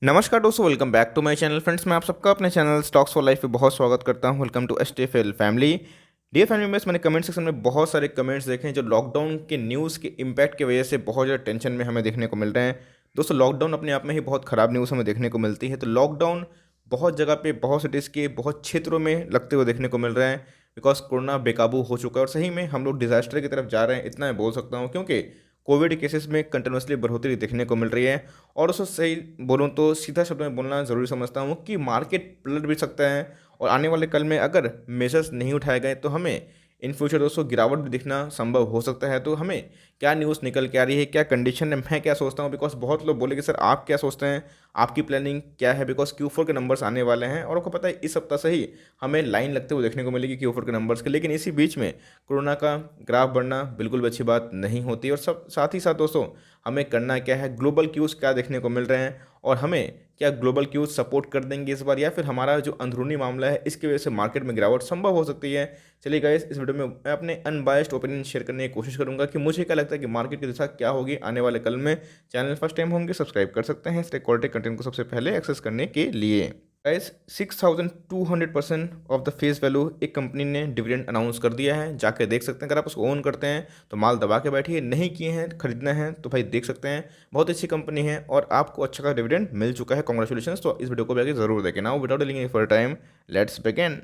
नमस्कार दोस्तों, welcome back to my channel. Friends, मैं आप सबका अपने चैनल स्टॉक्स फॉर लाइफ पे बहुत स्वागत करता हूं। Welcome to STFL family. Dear family members, मैंने कमेंट सेक्शन में बहुत सारे कमेंट्स देखे हैं जो लॉकडाउन के न्यूज़ के इम्पैक्ट की वजह से बहुत ज़्यादा टेंशन में हमें देखने को मिल रहे हैं। दोस्तों, लॉकडाउन अपने आप में ही बहुत ख़राब न्यूज़ हमें देखने को मिलती है। तो लॉकडाउन बहुत जगह पे, बहुत सिटीज़ के, बहुत क्षेत्रों में लगते हुए देखने को मिल रहा है। बिकॉज कोरोना बेकाबू हो चुका है और सही में हम लोग डिजास्टर की तरफ जा रहे हैं, इतना मैं बोल सकता हूँ। क्योंकि कोविड केसेस में कंटिन्यूसली बढ़ोतरी देखने को मिल रही है। और उसको सही बोलूँ तो सीधा शब्द में बोलना ज़रूरी समझता हूँ कि मार्केट पलट भी सकता है। और आने वाले कल में अगर मेजर्स नहीं उठाए गए तो हमें इन फ्यूचर दोस्तों गिरावट भी दिखना संभव हो सकता है। तो हमें क्या न्यूज़ निकल के आ रही है, क्या कंडीशन है, मैं क्या सोचता हूँ। बिकॉज बहुत लोग बोले कि सर आप क्या सोचते हैं, आपकी प्लानिंग क्या है। बिकॉज Q4 के नंबर्स आने वाले हैं और आपको पता है इस सप्ताह से ही हमें लाइन लगते हुए देखने को मिलेगी Q4 के नंबर्स के। लेकिन इसी बीच में कोरोना का ग्राफ बढ़ना बिल्कुल भी अच्छी बात नहीं होती। और सब साथ ही साथ दोस्तों, हमें करना क्या है, ग्लोबल क्यूज़ क्या देखने को मिल रहे हैं और हमें क्या ग्लोबल क्यूज़ सपोर्ट कर देंगे इस बार, या फिर हमारा जो अंदरूनी मामला है इसकी वजह से मार्केट में गिरावट संभव हो सकती है। चलिए गाइस, इस वीडियो में मैं अपने अनबायस्ड ओपिनियन शेयर करने की कोशिश करूंगा कि मुझे क्या लगता है कि मार्केट की दिशा क्या होगी आने वाले कल में। चैनल फर्स्ट टाइम होंगे, सब्सक्राइब कर सकते हैं इस क्वालिटी कंटेंट को सबसे पहले एक्सेस करने के लिए। Guys, 6200% of the face value एक कंपनी ने डिविडेंड अनाउंस कर दिया है, जाके देख सकते हैं। अगर आप उसको ओन करते हैं तो माल दबा के बैठिए, नहीं किए हैं, खरीदना है तो भाई देख सकते हैं। बहुत अच्छी कंपनी है और आपको अच्छा का डिविडेंड मिल चुका है। कॉन्ग्रेचुलेशन। तो इस वीडियो को भी आगे जरूर देखें। Now without delaying any further time, let's begin.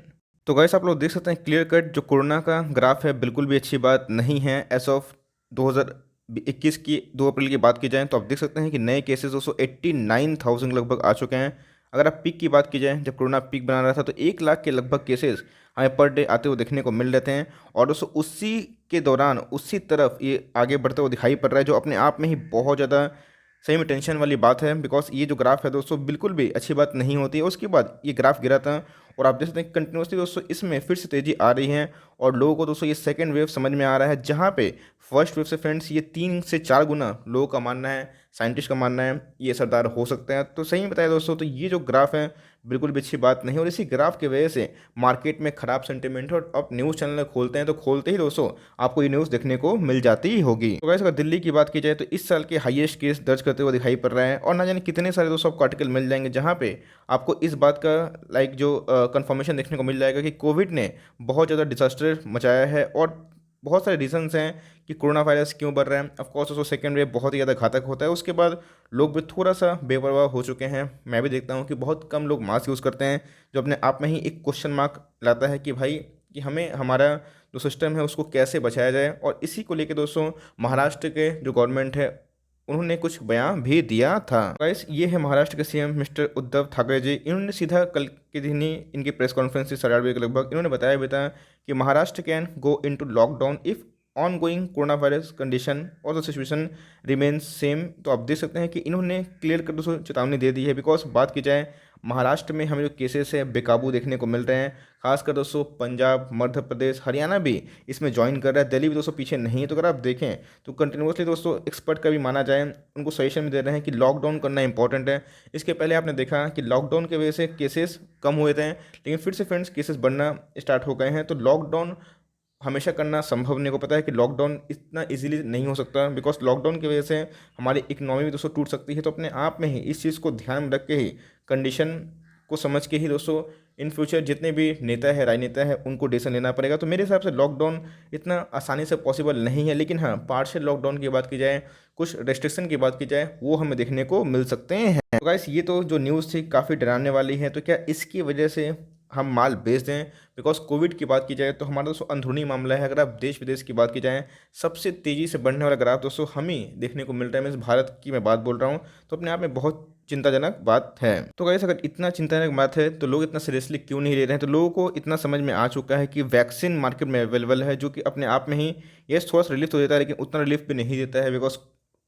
तो गाइस, आप लोग देख सकते हैं क्लियर कट जो कोरोना का ग्राफ है बिल्कुल भी अच्छी बात नहीं है। एज ऑफ 2021 की 2 अप्रैल की बात की जाए तो आप देख सकते हैं कि नए केसेस 289,000 लगभग आ चुके हैं। अगर आप पीक की बात की जाए, जब कोरोना पीक बना रहा था तो 1 लाख के लगभग केसेस हमें पर डे आते हुए देखने को मिल रहे हैं। और दोस्तों उसी के दौरान उसी तरफ ये आगे बढ़ते हुए दिखाई पड़ रहा है, जो अपने आप में ही बहुत ज़्यादा सही में टेंशन वाली बात है। बिकॉज ये जो ग्राफ है दोस्तों बिल्कुल भी अच्छी बात नहीं होती है। उसके बाद ये ग्राफ गिरा था और आप देख सकते हैं कंटिन्यूसली दोस्तों इसमें फिर से तेज़ी आ रही है। और लोगों को दोस्तों ये सेकेंड वेव समझ में आ रहा है, जहाँ पे फर्स्ट वेव से फ्रेंड्स ये 3 से 4 गुना लोगों का मानना है, साइंटिस्ट का मानना है, ये असरदार हो सकता है। तो सही में बताया दोस्तों, तो ये जो ग्राफ है बिल्कुल भी अच्छी बात नहीं। और इसी ग्राफ की वजह से मार्केट में खराब सेंटीमेंट है। और अब न्यूज़ चैनल खोलते हैं तो खोलते ही दोस्तों आपको ये न्यूज़ देखने को मिल जाती ही होगी। तो गाइस, अगर दिल्ली की बात की जाए तो इस साल के हाईएस्ट केस दर्ज करते हुए दिखाई पड़ रहा है। और ना जाने कितने सारे दोस्तों आपको आर्टिकल मिल जाएंगे जहाँ पे आपको इस बात का जो कंफर्मेशन देखने को मिल जाएगा कि कोविड ने बहुत ज़्यादा डिजास्टर मचाया है। और बहुत सारे रीजंस हैं कि कोरोना वायरस क्यों बढ़ रहा है। ऑफकोर्स उसको सेकेंड वेव बहुत ही ज़्यादा घातक होता है। उसके बाद लोग भी थोड़ा सा बेपरवाह हो चुके हैं। मैं भी देखता हूँ कि बहुत कम लोग मास्क यूज़ करते हैं, जो अपने आप में ही एक क्वेश्चन मार्क लाता है कि भाई कि हमें हमारा जो सिस्टम है उसको कैसे बचाया जाए। और इसी को लेकर दोस्तों महाराष्ट्र के जो गवर्नमेंट है उन्होंने कुछ बयान भी दिया था। गाइस, ये है महाराष्ट्र के सीएम मिस्टर उद्धव ठाकरे जी। इन्होंने सीधा कल के दिन ही इनकी प्रेस कॉन्फ्रेंस थी 8:30 के लगभग, इन्होंने बताया भी था कि Maharashtra can go into lockdown if on going corona virus condition और द सिचुएशन रिमेन्स सेम। तो आप देख सकते हैं कि इन्होंने क्लियर कर दोस्तों चेतावनी दे दी है। बिकॉज बात की जाए महाराष्ट्र में हमें जो केसेस है बेकाबू देखने को मिल रहे हैं। खासकर दोस्तों पंजाब, मध्य प्रदेश, हरियाणा भी इसमें ज्वाइन कर रहा है। दिल्ली भी दोस्तों पीछे नहीं है। तो अगर आप देखें तो कंटिन्यूसली दोस्तों एक्सपर्ट का भी माना जाए, उनको सजेशन भी दे रहे हैं कि लॉकडाउन करना इंपॉर्टेंट है। इसके पहले आपने देखा कि लॉकडाउन की वजह से केसेस कम हुए थे, लेकिन फिर से फ्रेंड्स केसेस बढ़ना स्टार्ट हो गए हैं। तो लॉकडाउन हमेशा करना संभव नहीं। को पता है कि लॉकडाउन इतना इजीली नहीं हो सकता, बिकॉज लॉकडाउन की वजह से हमारी इकोनॉमी भी दोस्तों टूट सकती है। तो अपने आप में ही इस चीज़ को ध्यान में रख के ही, कंडीशन को समझ के ही दोस्तों इन फ्यूचर जितने भी नेता है, राजनेता है, उनको डिसीजन लेना पड़ेगा। तो मेरे हिसाब से लॉकडाउन इतना आसानी से पॉसिबल नहीं है। लेकिन हाँ, पार्शियल लॉकडाउन की बात की जाए, कुछ रेस्ट्रिक्शन की बात की जाए, वो हमें देखने को मिल सकते हैं। तो गाइस, ये तो जो न्यूज़ थी काफ़ी डराने वाली है। तो क्या इसकी वजह से हम माल बेच दें? बिकॉज कोविड की बात की जाए तो हमारा दोस्तों अंदरूनी मामला है। अगर आप देश विदेश की बात की जाए, सबसे तेज़ी से बढ़ने वाला ग्राफ दोस्तों हम ही देखने को मिल रहा है। मैं इस भारत की मैं बात बोल रहा हूँ। तो अपने आप में बहुत चिंताजनक बात है। तो गाइस, अगर इतना चिंताजनक बात है तो लोग इतना सीरियसली क्यों नहीं ले रहे हैं? तो लोगों को इतना समझ में आ चुका है कि वैक्सीन मार्केट में अवेलेबल है, जो कि अपने आप में ही ये थोड़ा सा रिलीफ तो देता है, लेकिन उतना रिलीफ भी नहीं देता है। बिकॉज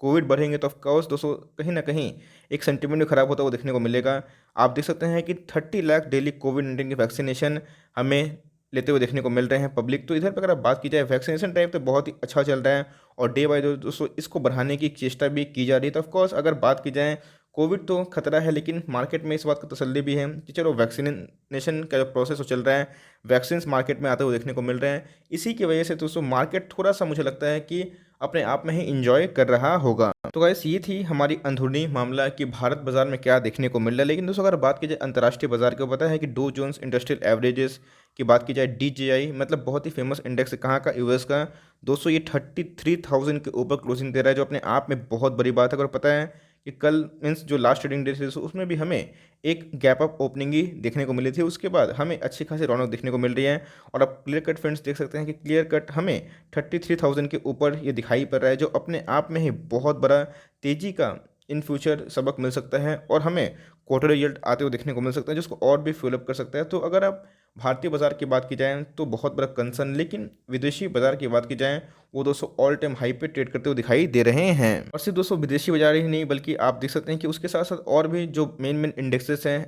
कोविड बढ़ेंगे तो ऑफकोर्स दोस्तों कहीं ना कहीं एक सेंटीमेंट खराब होता हुआ देखने को मिलेगा। आप देख सकते हैं कि 30 लाख डेली कोविड-19 की वैक्सीनेशन हमें लेते हुए देखने को मिल रहे हैं पब्लिक। तो इधर पर अगर आप बात की जाए, वैक्सीनेशन टाइम तो बहुत ही अच्छा चल रहा है और डे बाय डे दोस्तों इसको बढ़ाने की चेष्टा भी की जा रही है। तो ऑफकोर्स अगर बात की जाए, कोविड तो खतरा है, लेकिन मार्केट में इस बात का तसल्ली भी है कि चलो वैक्सीनेशन का जो प्रोसेस वो चल रहा है, वैक्सीन मार्केट में आते हुए देखने को मिल रहे हैं। इसी की वजह से दोस्तों मार्केट थोड़ा सा मुझे लगता है कि अपने आप में ही इंजॉय कर रहा होगा। तो गाइस ये थी हमारी अंदरूनी मामला कि भारत बाजार में क्या देखने को मिल रहा है। लेकिन दोस्तों अगर बात की जाए अंतर्राष्ट्रीय बाजार की, पता है कि डो जोन्स इंडस्ट्रियल एवरेजेस की बात की जाए, DJI मतलब बहुत ही फेमस इंडेक्स है, कहाँ का, यूएस का। दोस्तों ये 33,000 के ऊपर क्लोजिंग दे रहा है, जो अपने आप में बहुत बड़ी बात है। अगर पता है कि कल मीन्स जो लास्ट ट्रेडिंग डे थी उसमें भी हमें एक गैप अप ओपनिंग ही देखने को मिली थी, उसके बाद हमें अच्छी खासी रौनक देखने को मिल रही है। और आप क्लियर कट फ्रेंड्स देख सकते हैं कि क्लियर कट हमें 33,000 के ऊपर ये दिखाई पड़ रहा है, जो अपने आप में ही बहुत बड़ा तेज़ी का इन फ्यूचर सबक मिल सकता है और हमें क्वार्टर रिजल्ट आते हुए देखने को मिल सकता है, जिसको और भी फ्यूल अप कर सकता है। तो अगर आप भारतीय बाजार की बात की जाए तो बहुत बड़ा कंसर्न, लेकिन विदेशी बाजार की बात की जाए वो दोस्तों ऑल टाइम हाई पे ट्रेड करते हुए दिखाई दे रहे हैं। और सिर्फ दोस्तों विदेशी बाजार ही नहीं, बल्कि आप देख सकते हैं कि उसके साथ साथ और भी जो मेन मेन इंडेक्सेस हैं,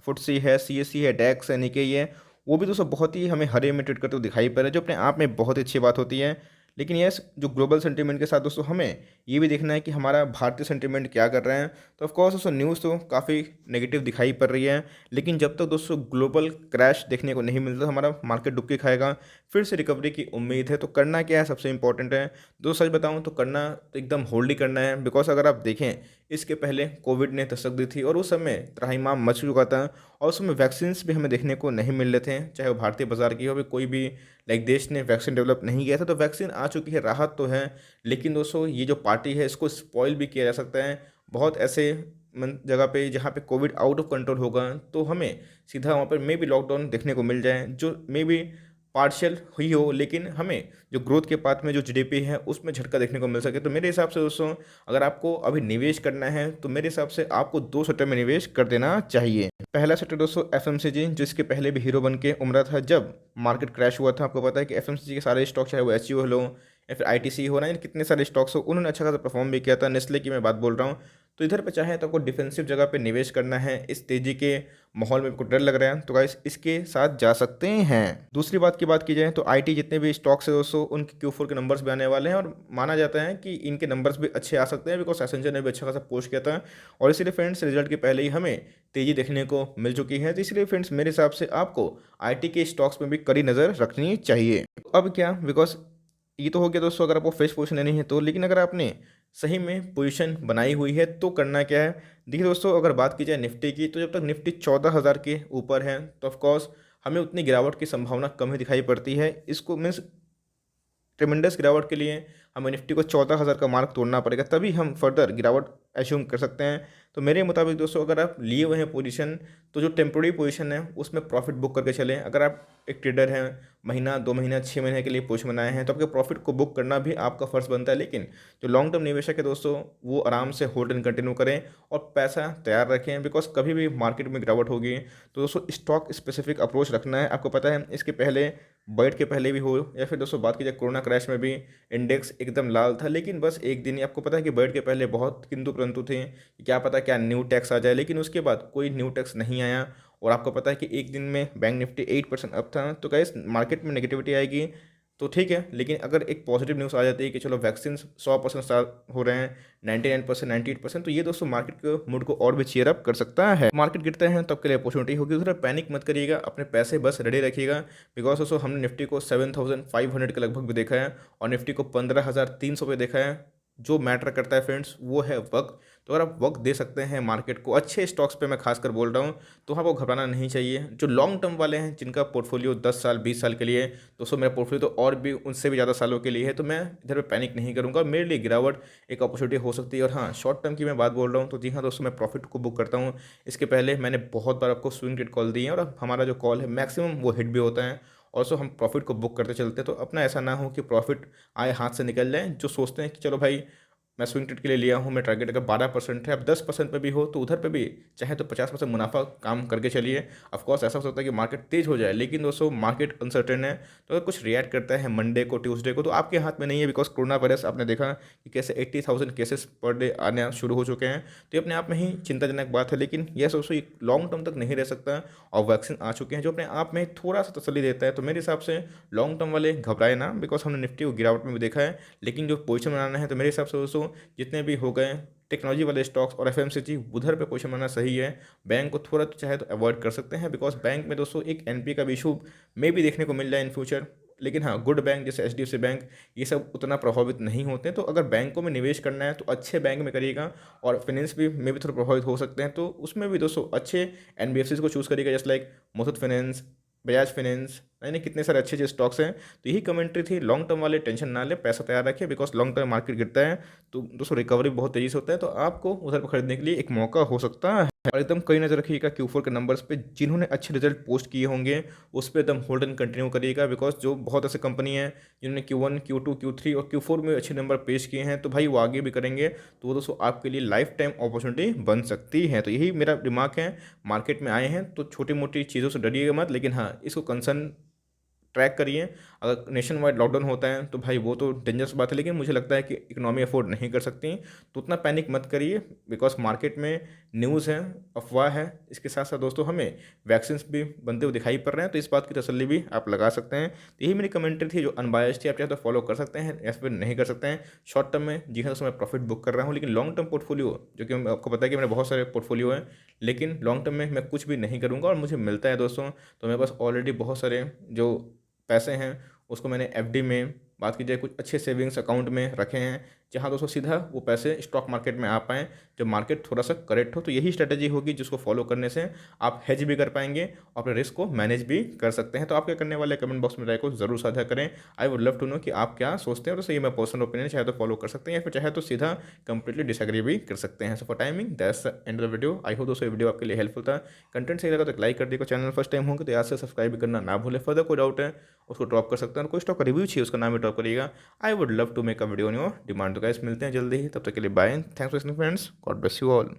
फुटसी है, CSE है, डैक्स है, निकेई है, वो भी दोस्तों बहुत ही हमें हरे में ट्रेड करते हुए दिखाई पड़ रहे हैं, जो अपने आप में बहुत ही अच्छी बात होती है। लेकिन यस, जो ग्लोबल सेंटीमेंट के साथ दोस्तों हमें ये भी देखना है कि हमारा भारतीय सेंटीमेंट क्या कर रहे हैं। तो ऑफकोर्स दोस्तों न्यूज़ तो काफ़ी नेगेटिव दिखाई पड़ रही है, लेकिन जब तक दोस्तों ग्लोबल क्रैश देखने को नहीं मिलता हमारा मार्केट डुबकी खाएगा, फिर से रिकवरी की उम्मीद है। तो करना क्या है, सबसे इंपॉर्टेंट है दोस्तों, सच बताऊं तो करना तो एकदम होल्ड ही करना है। बिकॉज अगर आप देखें इसके पहले कोविड ने दस्तक दी थी और उस समय त्राहिमाम मच चुका था, और उस समय वैक्सीन्स भी हमें देखने को नहीं मिल रहे थे, चाहे वो भारतीय बाजार की हो, भी कोई भी लाइक देश ने वैक्सीन डेवलप नहीं किया था। तो वैक्सीन आ चुकी है, राहत तो है, लेकिन दोस्तों ये जो पार्टी है इसको स्पॉइल भी किया जा सकता है। बहुत ऐसे जगह पे जहाँ पे कोविड आउट ऑफ कंट्रोल होगा तो हमें सीधा वहाँ पर मे बी लॉकडाउन देखने को मिल जाए, जो मे बी पार्शियल हुई हो, लेकिन हमें जो ग्रोथ के पाथ में जो GDP है उसमें झटका देखने को मिल सके। तो मेरे हिसाब से दोस्तों अगर आपको अभी निवेश करना है तो मेरे हिसाब से आपको 2 सेक्टर में निवेश कर देना चाहिए। पहला सेक्टर दोस्तों FMCG, जो इसके पहले भी हीरो बन के उमरा था जब मार्केट क्रैश हुआ था। आपको पता है कि FMCG के सारे स्टॉक, चाहे वो HUL लो या फिर ITC हो ना, इन कितने सारे स्टॉक्स हो, उन्होंने अच्छा खासा परफॉर्म भी किया था। नेस्ले की मैं बात बोल रहा हूँ। तो इधर पे चाहे तो आपको डिफेंसिव जगह पे निवेश करना है, इस तेज़ी के माहौल में आपको डर लग रहा है तो गाइस इसके साथ जा सकते हैं। दूसरी बात की जाए तो IT जितने भी स्टॉक्स है दोस्तों उनके Q4 के नंबर्स भी आने वाले हैं, और माना जाता है कि इनके नंबर्स भी अच्छे आ सकते हैं, बिकॉज एसेंजर ने भी अच्छा खासा पोस्ट किया था। और इसीलिए फ्रेंड्स रिजल्ट के पहले ही हमें तेज़ी देखने को मिल चुकी है। तो इसलिए फ्रेंड्स मेरे हिसाब से आपको IT के स्टॉक्स में भी कड़ी नज़र रखनी चाहिए। अब क्या, बिकॉज ये तो हो गया दोस्तों अगर आपको फ्रेश पोजीशन लेनी है तो, लेकिन अगर आपने सही में पोजीशन बनाई हुई है तो करना क्या है। देखिए दोस्तों अगर बात की जाए निफ्टी की, तो जब तक निफ्टी 14,000 के ऊपर है तो ऑफकोर्स हमें उतनी गिरावट की संभावना कम ही दिखाई पड़ती है। इसको मीन्स ट्रिमेंडस गिरावट के लिए हमें निफ्टी को 14,000 का मार्क तोड़ना पड़ेगा, तभी हम फर्दर गिरावट एज्यूम कर सकते हैं। तो मेरे मुताबिक दोस्तों अगर आप लिए हुए हैं पोजीशन तो जो टेम्प्रोरी पोजीशन है उसमें प्रॉफिट बुक करके चलें। अगर आप एक ट्रेडर हैं, महीना 2 महीना 6 महीने के लिए पोजीशन बनाए हैं तो आपके प्रॉफिट को बुक करना भी आपका फ़र्ज़ बनता है। लेकिन जो लॉन्ग टर्म निवेशक है दोस्तों वो आराम से होल्ड एंड कंटिन्यू करें और पैसा तैयार रखें, बिकॉज कभी भी मार्केट में गिरावट होगी तो दोस्तों स्टॉक स्पेसिफिक अप्रोच रखना है। आपको पता है इसके पहले बर्ड के पहले भी हो या फिर दोस्तों बात की जाए कोरोना क्रैश में भी इंडेक्स एकदम लाल था, लेकिन बस एक दिन ही। आपको पता है कि बर्ड के पहले बहुत किंतु परंतु थे कि क्या पता क्या न्यू टैक्स आ जाए, लेकिन उसके बाद कोई न्यू टैक्स नहीं आया। और आपको पता है कि एक दिन में बैंक निफ्टी 8% अप था। तो गाइस मार्केट में नेगेटिविटी आएगी तो ठीक है, लेकिन अगर एक पॉजिटिव न्यूज़ आ जाती है कि चलो वैक्सीन 100% स्टार्ट हो रहे हैं, 99%, 98%, तो ये दोस्तों मार्केट के मूड को और भी चीयर अप कर सकता है। मार्केट गिरते हैं तब के लिए अपॉर्चुनिटी होगी, उधर पैनिक मत करिएगा, अपने पैसे बस रेडी रखिएगा। बिकॉज दोस्तों हमने निफ्टी को 7,500 के लगभग भी देखा है और निफ्टी को 15,300 पे देखा है। जो मैटर करता है फ्रेंड्स वो है वक्त। तो अगर आप वक्त दे सकते हैं मार्केट को, अच्छे स्टॉक्स पे मैं खासकर बोल रहा हूँ, तो आपको घबराना नहीं चाहिए। जो लॉन्ग टर्म वाले हैं जिनका पोर्टफोलियो 10 साल 20 साल के लिए, दोस्तों मेरा पोर्टफोलियो तो और भी उनसे भी ज़्यादा सालों के लिए है, तो मैं इधर पे पैनिक नहीं करूँगा। मेरे लिए गिरावट एक अपॉर्चुनिटी हो सकती है। और हाँ, शॉर्ट टर्म की मैं बात बोल रहा हूँ तो जी हाँ दोस्तों मैं प्रॉफिट को बुक करता हूँ। इसके पहले मैंने बहुत बार आपको स्विंग ट्रेड कॉल दिए हैं और हमारा जो कॉल है मैक्सिमम वो हिट भी होता है। और सो हम प्रॉफिट को बुक करते चलते हैं, तो अपना ऐसा ना हो कि प्रॉफिट आए हाथ से निकल जाए। जो सोचते हैं कि चलो भाई मैं स्विंग ट्रेड के लिए लिया हूँ, मैं टारगेट अगर 12% है, अब 10% पे भी हो तो उधर पे भी चाहे तो 50% मुनाफा काम करके चलिए। ऑफकोर्स ऐसा हो सकता है कि मार्केट तेज हो जाए, लेकिन दोस्तों मार्केट अनसर्टेन है, तो अगर कुछ रिएक्ट करता है मंडे को, ट्यूसडे को, तो आपके हाथ में नहीं है। बिकॉज कोरोना वायरस आपने देखा कि कैसे 80,000 केसेस पर डे आने शुरू हो चुके हैं, तो ये अपने आप में ही चिंताजनक बात है। लेकिन यह दोस्तों ये लॉन्ग टर्म तक नहीं रह सकता, और वैक्सीन आ चुके हैं जो अपने आप में थोड़ा सा तसल्ली देता है। तो मेरे हिसाब से लॉन्ग टर्म वाले घबराए ना, बिकॉज हमने निफ्टी को गिरावट में भी देखा है। लेकिन जो पोजीशन बनाना है तो मेरे हिसाब से दोस्तों जितने भी हो गए टेक्नोलॉजी वाले स्टॉक्स और FMCG उधर पे पोजीशन बनाना सही है। बैंक को थोड़ा तो चाहे तो अवॉइड कर सकते हैं, बिकॉज बैंक में दोस्तों एक NPA का भी इशू में भी देखने को मिल जाए इन फ्यूचर। लेकिन हाँ, गुड बैंक जैसे एचडीएफसी बैंक ये सब उतना प्रभावित नहीं होते हैं। तो अगर बैंकों में निवेश करना है तो अच्छे बैंक में करिएगा, और फाइनेंस भी में भी थोड़ा प्रभावित हो सकते हैं, तो उसमें भी दोस्तों अच्छे एनबीएफसी को चूज़ करिएगा, जैसे like Muthoot finance, Bajaj finance, यानी कितने सारे अच्छे अच्छे स्टॉक्स हैं। तो यही कमेंट्री थी। लॉन्ग टर्म वाले टेंशन ना ले, पैसा तैयार रखिए, बिकॉज लॉन्ग टर्म मार्केट गिरता है तो दोस्तों रिकवरी बहुत तेज़ी से होता है, तो आपको उधर पर खरीदने के लिए एक मौका हो सकता है। और एकदम कई नज़र रखिएगा Q4 के नंबर्स पे, जिन्होंने अच्छे रिजल्ट पोस्ट किए होंगे उस पर एकदम होल्ड एंड कंटिन्यू करिएगा, बिकॉज जो बहुत ऐसे कंपनी हैं जिन्होंने Q1, Q2, Q3 और Q4 में अच्छे नंबर पेश किए हैं, तो भाई वो आगे भी करेंगे, तो वो दोस्तों आपके लिए लाइफ टाइम अपॉर्चुनिटी बन सकती है। तो यही मेरा दिमाग है। मार्केट में आए हैं तो छोटी मोटी चीज़ों से डरिएगा मत, लेकिन हाँ, इसको कंसर्न ट्रैक करिए। अगर नेशन वाइड लॉकडाउन होता है तो भाई वो तो डेंजरस बात है, लेकिन मुझे लगता है कि इकोनॉमी अफोर्ड नहीं कर सकती, तो उतना पैनिक मत करिए, बिकॉज मार्केट में न्यूज़ है, अफवाह है। इसके साथ साथ दोस्तों हमें वैक्सीन्स भी बनते हुए दिखाई पड़ रहे हैं, तो इस बात की तसल्ली भी आप लगा सकते हैं। तो यही मेरी कमेंट्री थी जो अनबायस्ड थी। आप चाहे तो फॉलो कर सकते हैं या फिर नहीं कर सकते हैं। शॉर्ट टर्म में जी हाँ दोस्तों मैं प्रॉफिट बुक कर रहा हूँ, लेकिन लॉन्ग टर्म पोर्टफोलियो, जो कि आपको पता है कि मेरे बहुत सारे पोर्टफोलियो हैं, लेकिन लॉन्ग टर्म में मैं कुछ भी नहीं करूँगा और मुझे मिलता है दोस्तों। तो मेरे पास ऑलरेडी बहुत सारे जो पैसे हैं उसको मैंने एफडी में, बात की जाए कुछ अच्छे सेविंग्स अकाउंट में रखे हैं, जहाँ दोस्तों सीधा वो पैसे स्टॉक मार्केट में आ पाएँ जब मार्केट थोड़ा सा करेक्ट हो। तो यही स्ट्रेटजी होगी जिसको फॉलो करने से आप हेज भी कर पाएंगे और अपने रिस्क को मैनेज भी कर सकते हैं। तो आप क्या करने वाले, कमेंट बॉक्स में राय को जरूर साझा करें। I would love to know कि आप क्या सोचते हैं, और सही मैं पर्सनल ओपिनियन चाहे तो फॉलो कर सकते हैं या फिर चाहे तो सीधा कंप्लीटली डिसएग्री भी कर सकते हैं। So for timing that's the end of the video. I hope दोस्तों ये वीडियो आपके लिए हेल्पफुल था। कंटेंट सही लगा तो लाइक कर दिएगा, चैनल फर्स्ट टाइम होंगे तो याद से सब्सक्राइब भी करना ना भूलें। फर्दर कोई डाउट है उसको ड्रॉप कर सकते हैं, और कोई स्टॉक रिव्यू चाहिए उसका नाम भी ड्रॉप करिएगा। I would love to make a video on your demand. तो गाइस मिलते हैं जल्दी ही, तब तक के लिए bye, thanks for listening friends, God bless you all.